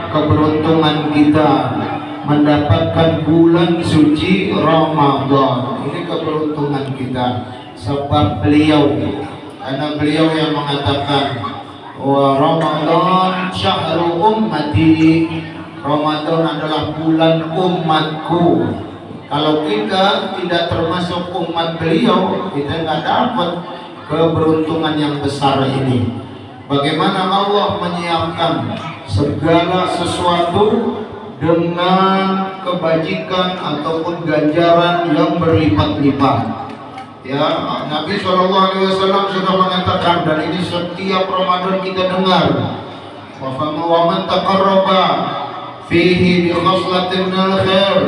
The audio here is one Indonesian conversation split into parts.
keberuntungan kita mendapatkan bulan suci Ramadan. Ini keberuntungan kita sebab beliau, karena beliau yang mengatakan wa Ramadan syahrul ummati, Ramadan adalah bulan umatku. Kalau kita tidak termasuk umat beliau, kita nggak dapat keberuntungan yang besar ini. Bagaimana Allah menyiapkan segala sesuatu dengan kebajikan ataupun ganjaran yang berlipat-lipat. Ya, Nabi SAW sudah mengatakan, dan ini setiap Ramadan kita dengar, wa man taqarraba fihi bi khaslatin minal khair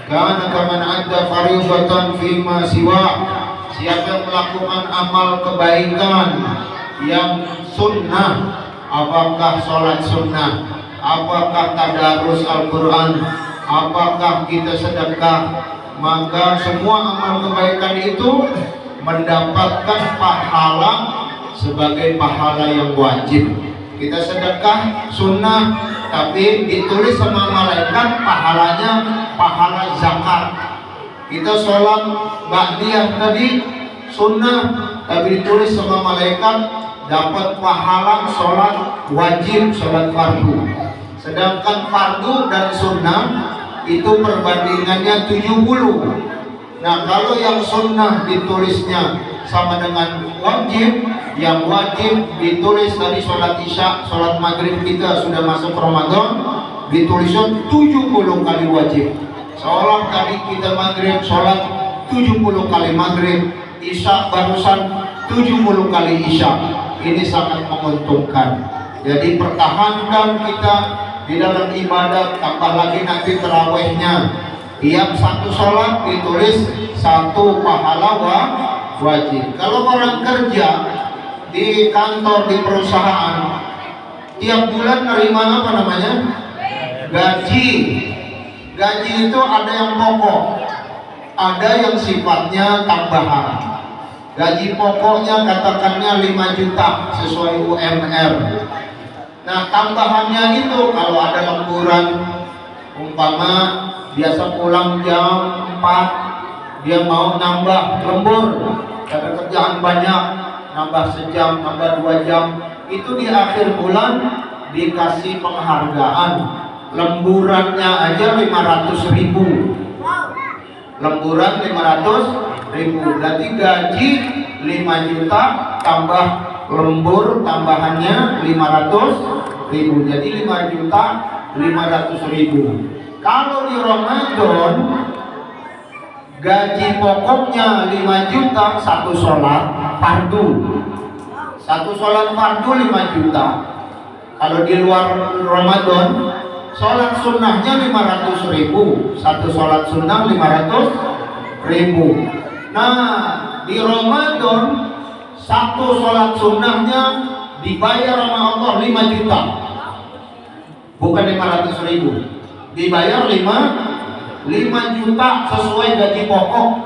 kana kaman adda fariidatan fi ma siwa. Siapa yang melakukan amal kebaikan yang sunnah, apakah sholat sunnah, apakah tadarus Al-Quran, apakah kita sedekah, maka semua amal kebaikan itu mendapatkan pahala sebagai pahala yang wajib. Kita sedekah sunnah, tapi ditulis sama malaikat pahalanya pahala zakat. Kita sholat ba'diyah tadi sunnah, tapi ditulis sama malaikat dapat pahala sholat wajib, sholat fardu. Sedangkan fardu dan sunnah itu perbandingannya 70. Nah, kalau yang sunnah ditulisnya sama dengan wajib, yang wajib ditulis tadi sholat isya, sholat maghrib kita sudah masuk Ramadan, ditulisnya 70 kali wajib. Sholat tadi kita maghrib, sholat 70 kali maghrib, isya barusan 70 kali isya. Ini sangat menguntungkan. Jadi pertahankan kita di dalam ibadah, tambah lagi nanti terawihnya. Tiap satu sholat ditulis satu pahala wajib. Kalau orang kerja di kantor, di perusahaan, tiap bulan nerima apa namanya? Gaji. Gaji itu ada yang pokok, ada yang sifatnya tambahan. Gaji pokoknya katakannya 5 juta sesuai UMR. Nah, tambahannya itu kalau ada lemburan, umpama biasa pulang jam 4, dia mau nambah lembur, ada kerjaan banyak, nambah sejam, nambah 2 jam, itu di akhir bulan dikasih penghargaan. Lemburannya aja 500.000. Lemburan 500.000, berarti gaji 5 juta tambah lembur tambahannya 500.000, jadi 5 juta 500.000. Kalau di Ramadan gaji pokoknya 5 juta, satu sholat fardu, satu sholat fardu 5 juta. Kalau di luar Ramadan sholat sunnahnya 500.000, satu sholat sunnah 500.000. Nah, di Ramadan satu sholat sunnahnya dibayar sama Allah 5 juta, bukan 500.000, dibayar 5 juta sesuai gaji pokok.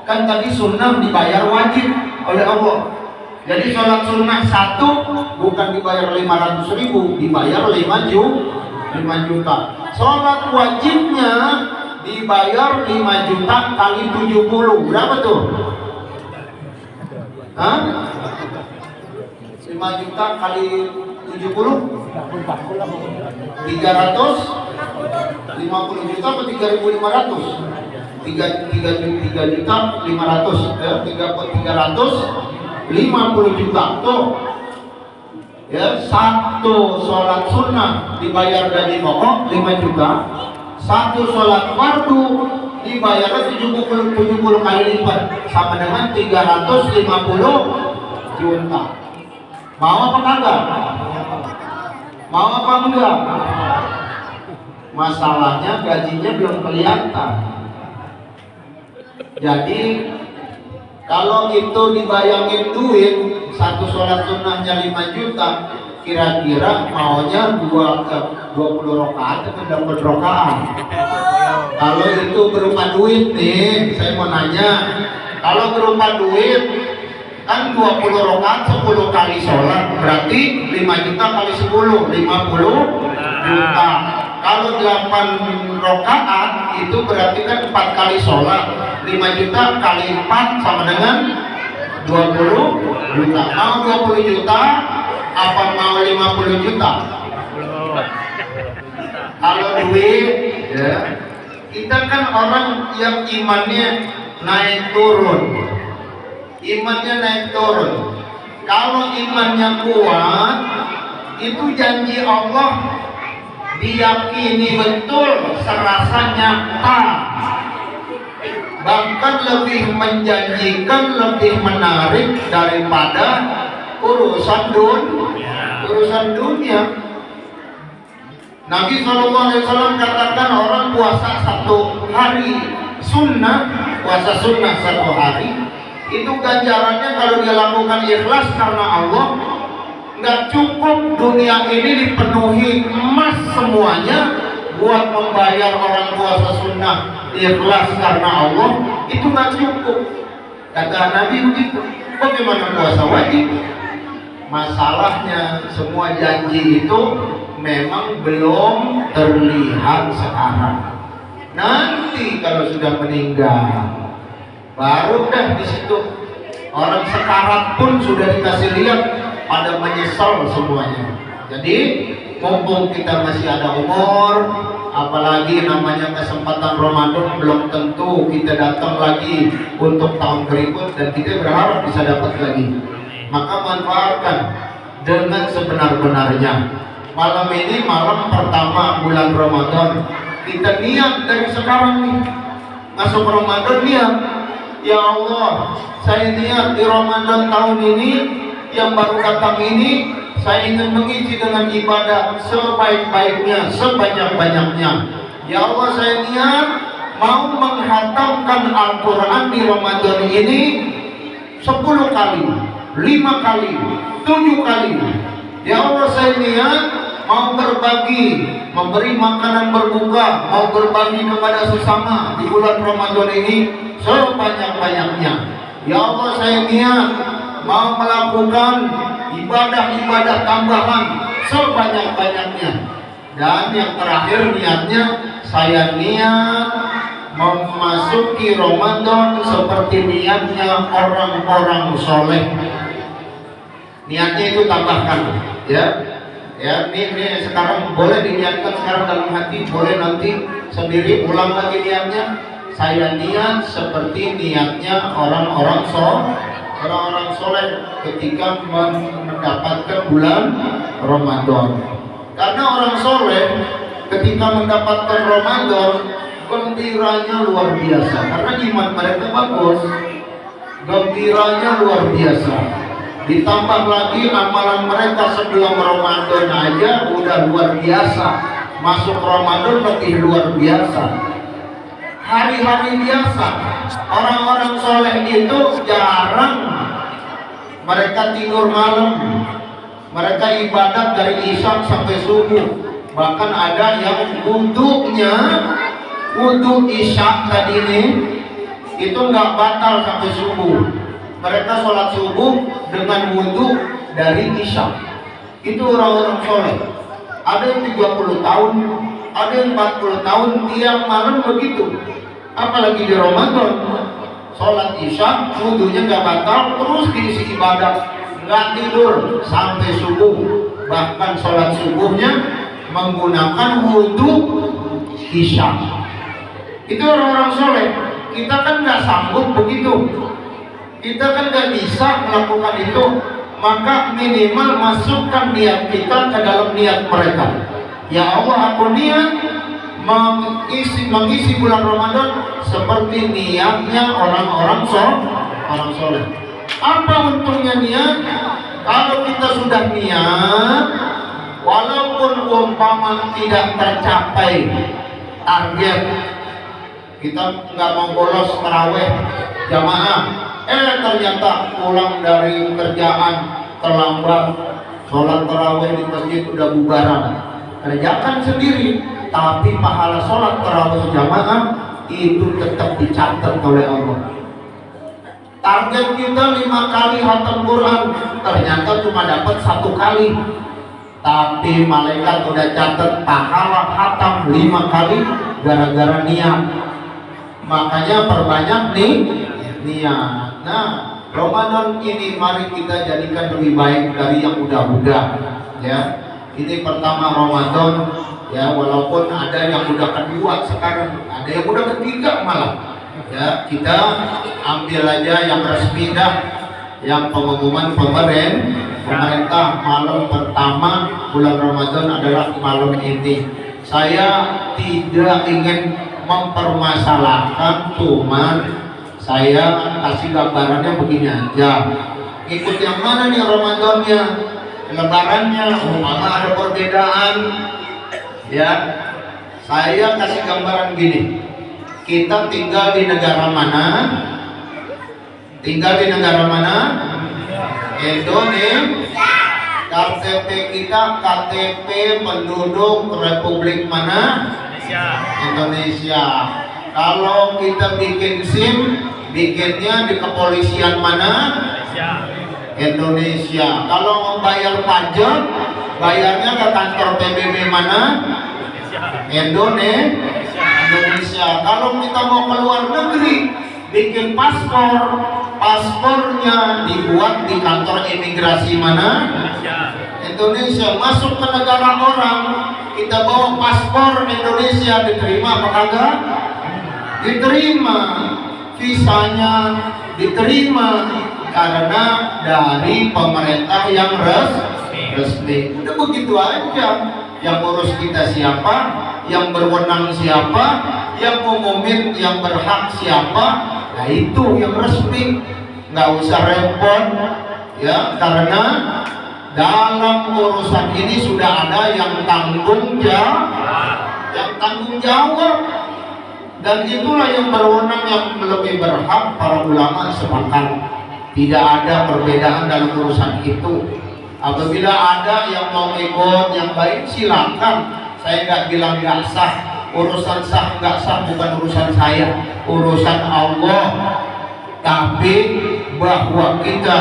Kan tadi sunnah dibayar wajib oleh Allah. Jadi sholat sunnah satu bukan dibayar 500.000, dibayar 5 juta. Sholat wajibnya dibayar 5 juta kali 70, berapa tuh? Hah? 5 juta kali 70? 350 juta atau 3.500? 3 juta 500, 350 juta tuh. Ya, satu sholat sunnah dibayar gaji pokok 5 juta, satu sholat fardu dibayar 70 kali lipat, sama dengan 350 juta. Mau apa kagak? Mau apa enggak? Masalahnya gajinya belum kelihatan. Jadi kalau itu dibayangin duit, satu sholat sunnahnya 5 juta, kira-kira maunya 20 rakaat atau 20 rakaat. Kalau itu berupa duit nih, saya mau nanya, kalau berupa duit kan 20 rakaat 10 kali sholat berarti 5 juta kali 10 50 juta. Kalau 8 rakaat itu berarti kan 4 kali sholat, 5 juta kali 4 sama dengan 20 juta. Mau 20 juta apa mau 50 juta? Kalau duit ya, kita kan orang yang imannya naik turun. Imannya naik turun. Kalau imannya kuat, itu janji Allah diyakini betul, serasa nyata, bahkan lebih menjanjikan, lebih menarik daripada urusan dunia. Nabi SAW katakan orang puasa 1 hari sunnah, puasa sunnah 1 hari itu ganjarannya kalau dia lakukan ikhlas karena Allah, nggak cukup dunia ini dipenuhi emas semuanya buat membayar orang puasa sunnah ikhlas karena Allah, itu nggak cukup. Kata Nabi begitu. Bagaimana puasa wajib? Masalahnya semua janji itu memang belum terlihat sekarang. Nanti kalau sudah meninggal, baru dah di situ orang sekarat pun sudah dikasih lihat, pada menyesal semuanya. Jadi mumpung kita masih ada umur, apalagi namanya kesempatan Ramadan belum tentu kita datang lagi untuk tahun berikut dan kita berharap bisa dapat lagi. Maka manfaatkan dengan sebenar-benarnya. Malam ini malam pertama bulan Ramadan, kita niat dari sekarang nih masuk Ramadan, niat, ya Allah, saya niat di Ramadan tahun ini yang baru datang ini, saya ingin mengisi dengan ibadah sebaik-baiknya, sebanyak-banyaknya. Ya Allah, saya niat mau menghatamkan Al-Quran di Ramadan ini 10 kali, 5 kali, 7 kali. Ya Allah, saya niat mau berbagi, memberi makanan berbuka, mau berbagi kepada sesama di bulan Ramadan ini sebanyak-banyaknya. Ya Allah, saya niat mau melakukan ibadah-ibadah tambahan sebanyak-banyaknya. Dan yang terakhir niatnya, saya niat memasuki Ramadan seperti niatnya orang-orang soleh. Niatnya itu tambahkan, ya. Ya, ini sekarang boleh diniatkan sekarang dalam hati, boleh nanti sendiri ulang lagi niatnya. Saya niat seperti niatnya orang-orang soleh ketika mendapatkan bulan Ramadan. Karena orang soleh ketika mendapatkan Ramadan gembiranya luar biasa, karena iman mereka bagus, gembiranya luar biasa. Ditambah lagi amalan mereka sebelum Ramadan aja udah luar biasa, masuk Ramadan lebih luar biasa. Hari-hari biasa orang-orang soleh itu jarang mereka tidur malam, mereka ibadat dari isya sampai subuh. Bahkan ada yang wudhunya, wudhu isya tadi ini itu nggak batal sampai subuh. Mereka sholat subuh dengan wudhu dari isya. Itu orang-orang soleh. Ada yang 30 tahun, ada yang 40 tahun tiap malam begitu. Apalagi di Ramadan, sholat isya, wudhunya nggak batal, terus diisi ibadah, nggak tidur sampai subuh. Bahkan sholat subuhnya menggunakan wudhu isya. Itu orang-orang soleh. Kita kan nggak sanggup begitu, kita kan nggak bisa melakukan itu. Maka minimal masukkan niat kita ke dalam niat mereka. Ya Allah, aku niat mengisi bulan Ramadan seperti niatnya orang-orang soleh. Apa untungnya niat? Kalau kita sudah niat, walaupun umpama tidak tercapai target, kita nggak mau bolos tarawih jamaah, ternyata pulang dari kerjaan terlambat, sholat tarawih di masjid udah bubaran, kerjakan sendiri, tapi pahala sholat tarawih jamaah itu tetap dicatat oleh Allah. Target kita 5 kali khatam Quran, ternyata cuma dapat 1 kali. Tapi malaikat udah catat pahala khatam 5 kali gara-gara niat. Makanya perbanyak nih niat. Nah, Ramadan ini mari kita jadikan lebih baik dari yang udah-udah, ya. Ini pertama Ramadan, ya, walaupun ada yang udah kedua sekarang, ada yang udah ketiga malah. Ya, kita ambil aja yang resmi dah, yang pengumuman pemerintah malam pertama bulan Ramadan adalah malam ini. Saya tidak ingin mempermasalahkan, cuman saya kasih gambarannya begini aja. Ikut yang mana nih Ramadannya, lebarannya, umpama ada perbedaan, ya. Saya kasih gambaran gini. Kita tinggal di negara mana? Tinggal di negara mana? Indonesia. KTP kita KTP penduduk Republik mana? Indonesia. Kalau kita bikin SIM, bikinnya di kepolisian mana? Indonesia. Kalau mau bayar pajak, bayarnya ke kantor PBB mana? Indonesia. Kalau kita mau keluar negeri, bikin paspornya dibuat di kantor imigrasi mana? Indonesia. Masuk ke negara orang, kita bawa paspor Indonesia, diterima apa kagak? Diterima. Visanya diterima karena dari pemerintah yang resmi. Udah begitu aja. Yang urus kita siapa, yang berwenang siapa, yang ngumumin yang berhak siapa, nah itu yang resmi. Nggak usah repot, ya, karena dalam urusan ini sudah ada yang tanggung jawab, dan itulah yang berwenang, yang lebih berhak. Para ulama sepakat tidak ada perbedaan dalam urusan itu. Apabila ada yang mau ikut yang baik, silakan. Saya nggak bilang nggak sah. Urusan sah nggak sah bukan urusan saya, urusan Allah. Tapi bahwa kita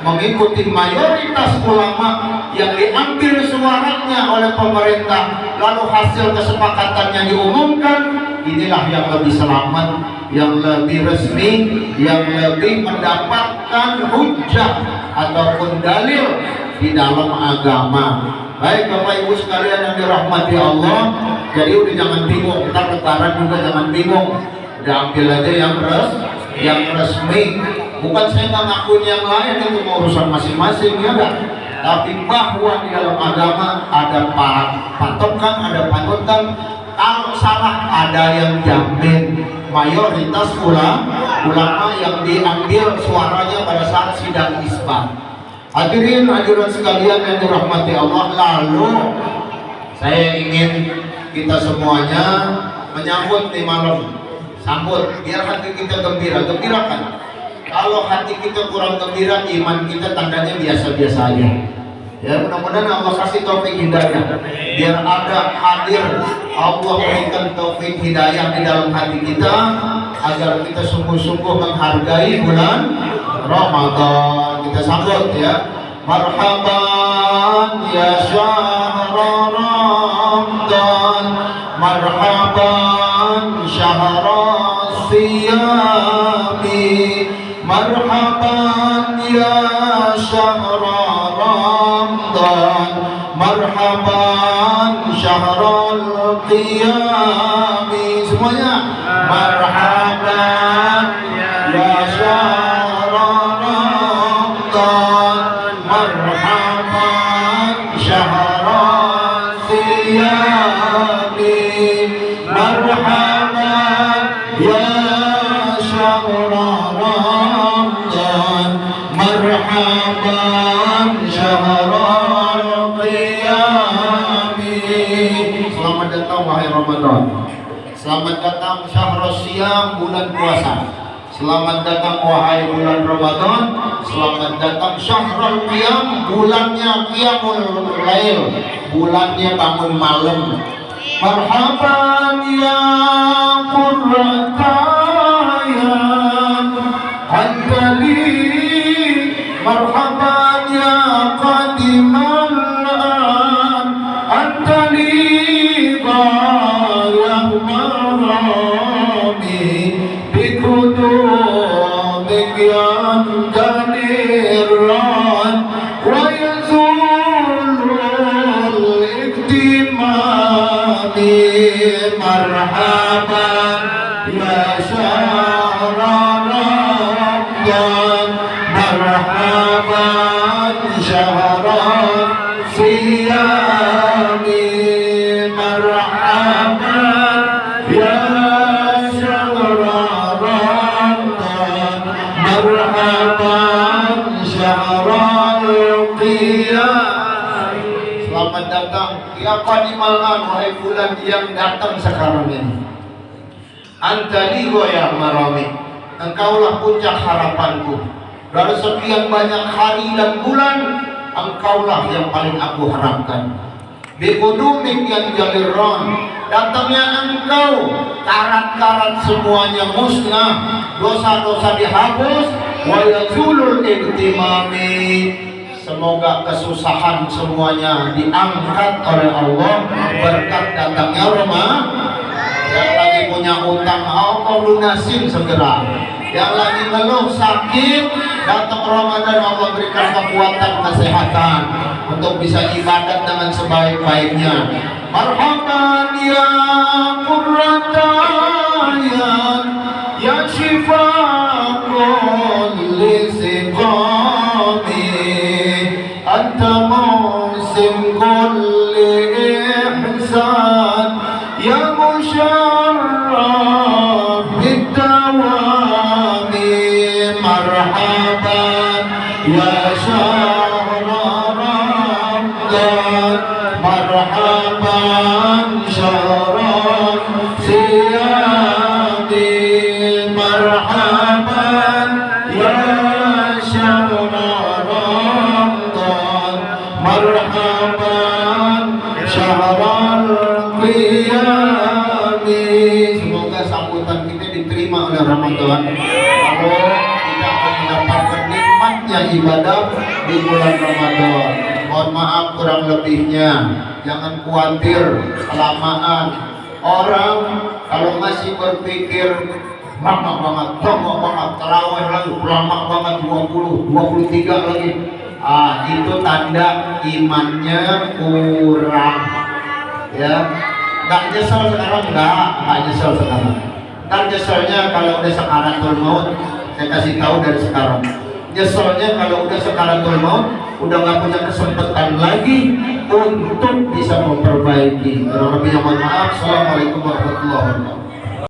mengikuti mayoritas ulama yang diambil suaranya oleh pemerintah, lalu hasil kesepakatannya diumumkan, inilah yang lebih selamat, yang lebih resmi, yang lebih mendapatkan hujah ataupun dalil di dalam agama. Baik Bapak Ibu sekalian yang dirahmati Allah, jadi udah jangan bingung, ntar lebaran juga jangan bingung, udah ambil aja yang resmi. Bukan saya nggak ngakuin yang lain, itu urusan masing-masing, ya kan? Tapi bahwa di dalam agama ada patokan, ada panutan. Kalau salah ada yang jamin. Mayoritas ulama yang diambil suaranya pada saat sidang isbat. Hadirin hadirat sekalian yang dirahmati Allah, lalu saya ingin kita semuanya menyambut di malam, sambut biar hati kita gembira, gembirakan. Kalau hati kita kurang gembira, iman kita tandanya biasa-biasa aja. Ya, mudah-mudahan Allah kasih taufik hidayah, biar ada hadir Allah berikan taufik hidayah di dalam hati kita, agar kita sungguh-sungguh menghargai bulan Ramadan. Kita sambut ya. Marhaban ya syahr Ramadan, marhaban syahr siyami, marhaban ya syahr Ramadan, marhaban syahrul qiyami. Semuanya marhaban ya syahr Ramadan, marhaban syahrul qiyami, marhaban ya syahr Ramadan, marhaban syahrul qiyami. Selamat datang wahai Ramadan. Selamat datang syahrul siyam, bulan puasa. Selamat datang wahai bulan Ramadan. Selamat datang syahrul qiyam, bulannya qiyamul lail, bulannya bangun malam. Marhaban ya qurrata ayam, anta li siyami marhaban ya syahra Ramadan marhaban syahrul qiyam. Selamat datang ya qadimal an, wahai bulan yang datang sekarang ini. Antali wa ya marami, engkaulah puncak harapanku. Dari sekian banyak hari dan bulan, engkaulah yang paling aku harapkan. Biqudumik yang jalirron, datangnya engkau, karat-karat semuanya musnah, dosa-dosa dihapus, wa yazulul iktimami, semoga kesusahan semuanya diangkat oleh Allah berkat datangnya Ramadan. Yang lagi punya utang Allah lunasin segera. Yang lagi ngeluh sakit, datang Ramadan Allah berikan kekuatan kesehatan untuk bisa ibadat dengan sebaik-baiknya. Marhaban ya qurrata ayun ya shifa kulli siqami anta musim kulli ihsan ya musharraf bidawami marhaban ya syahra Ramadan marhaban syahra siyami marhaban ya syahra Ramadan marhaban syahral qiyami. Semoga sambutan kita diterima oleh Ramadan. Kalau kita akan mendapatkan nikmatnya ibadah di bulan Ramadan. Mohon maaf kurang lebihnya. Jangan khawatir kelamaan. Orang kalau masih berpikir lama banget, terawih lagi, lama banget 20, 23 lagi. Itu tanda imannya kurang. Ya, nggak nyesel sekarang, nggak nyesel sekarang. Ntar nyeselnya kalau udah sakaratul maut. Saya kasih tahu dari sekarang. Nyeselnya kalau udah sakaratul maut, udah nggak punya kesempatan lagi untuk bisa memperbaiki. Terlebih mohon maaf. Assalamualaikum warahmatullahi wabarakatuh.